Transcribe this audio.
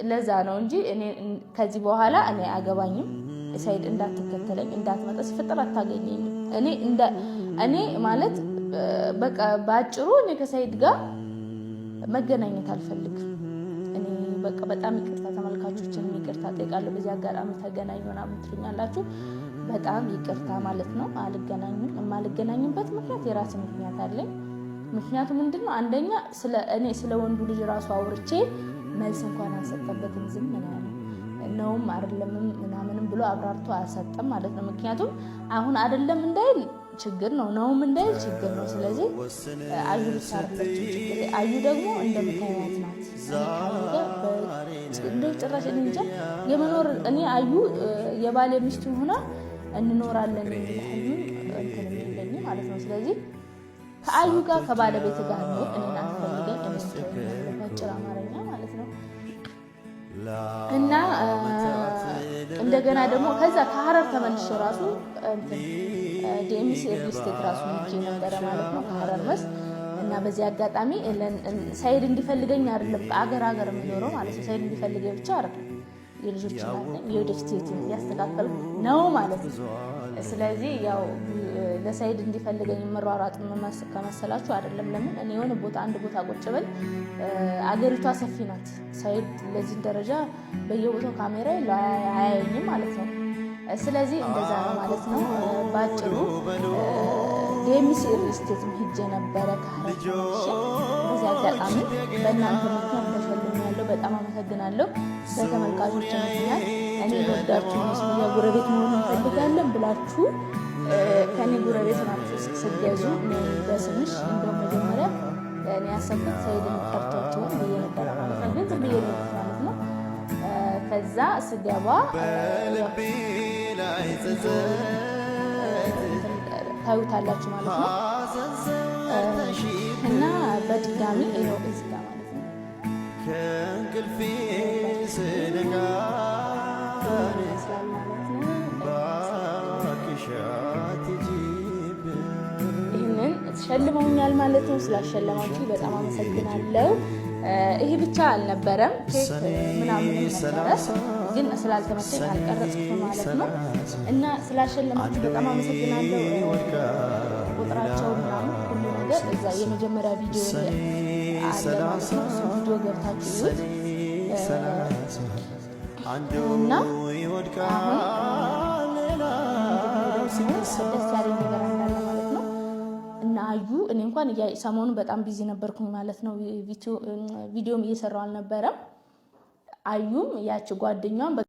ለዛ ነው እንጂ እኔ ከዚህ በኋላ እኔ አገባኝም ሰይድ እንዳትከተለኝ እንዳትመጣ ሲፈጠር አታገኘኝ እኔ ማለት በቃ ባጭሩ እኔ ከሰይድ ጋር መገናኘት አልፈልግም እኔ በቃ በጣም ይቅርታ ተመልካቾችን ይቅርታ ጠይቃለሁ በዚህ አጋጣሚ ተገናኙ ምናምን ትሉኛላችሁ በጣም ይቅርታ ማለት ነው አልገናኝም የማልገናኝበት ምክንያት የራሴ ምክንያት አለኝ ምክንያቱ ምንድነው አንደኛ ስለ ወንዱ ልጅ ራሱ አውርቼ መልስ እንኳን አልሰጠበትም ዝም ነውም አይደለም ምናምንም ብሎ አብራርቶ አልሰጠም ማለት ነው ምክንያቱም አሁን አይደለም እንዳይል ችግር ነውም እንዳይል ችግር ነው ስለዚህ አዩ ልታርለች ችግር አዩ ደግሞ እንደምታዩት ናት እንደ ጭራሽ እንጃ የመኖር እኔ አዩ የባለ ሚስት ሆና እንኖራለን እንትን ማለት ነው ስለዚህ ከአዩ ጋር ከባለቤት ጋር ነው እኔና ፈልገን እንስጥራ ማረኛ ማለት ነው እና እንደገና ደግሞ ከዛ ከሐረር ተመልሼ ራሱ እንትን ዲኤምሲ ሪልስቴት ራሱ ልጅ ነበር ማለት ነው ከሐረር መስ እና በዚህ አጋጣሚ ሰይድ እንዲፈልገኝ አይደለም ከአገር የሚኖረው ማለት ነው ሰይድ እንዲፈልገኝ ብቻ አይደለም የልጆች ማለት የወደፊት ያስተካከል ነው ማለት ነው ስለዚህ ያው ለሰይድ እንዲፈልገኝ መሯሯጥ ከመሰላችሁ አይደለም ለምን እኔ የሆነ ቦታ አንድ ቦታ ቁጭ ብል አገሪቷ ሰፊ ናት ሰይድ ለዚህ ደረጃ በየቦታው ካሜራ ያያየኝ ማለት ነው ስለዚህ እንደዛ ነው ማለት ነው ባጭሩ ዲኤምሲ ሪልስቴት ሄጄ ነበረ ከሐረር በዚህ አጋጣሚ በእናንተ ምክንያት ተሸልሜያለሁ በጣም አመሰግናለሁ በተመልካቾች ምክንያት እኔ ወዳችሁ መስሚያ ጉረቤት መሆን እንፈልጋለን ብላችሁ ከኔ ጉረቤት ናችሁ ስትገዙ በስምሽ እንደው መጀመሪያ እኔ ያሰብኩት ሰይድን ቀርቶት በየነበረ ማለት ነው ግን ማለት ነው ከዛ ስገባ ታዩታላችሁ ማለት ነው እና በድጋሚ ነው እዚህ ጋር ማለት ነው ከእንቅልፌ ስነጋ ይህንን ሸልመውኛል ማለት ነው ስላሸለማችሁ በጣም አመሰግናለሁ ይሄ ብቻ አልነበረም ኬክ ምናምን ነበረ ግን ስላልተመቸኝ አልቀረጽኩም ማለት ነው እና ስላሸለማችሁ በጣም አመሰግናለሁ ቁጥራቸው ምናምን ሁሉ ነገር እዛ የመጀመሪያ ቪዲዮ ላይ አለ ማለት ነው እሱ ቪዲዮ ገብታችሁ እና ደስ ያለኝ ነገር እንዳለ ማለት ነው እና አዩ እኔ እንኳን ሰሞኑን በጣም ቢዚ ነበርኩኝ ማለት ነው ቪዲዮም እየሰራው አልነበረም አዩም ያቺ ጓደኛዋን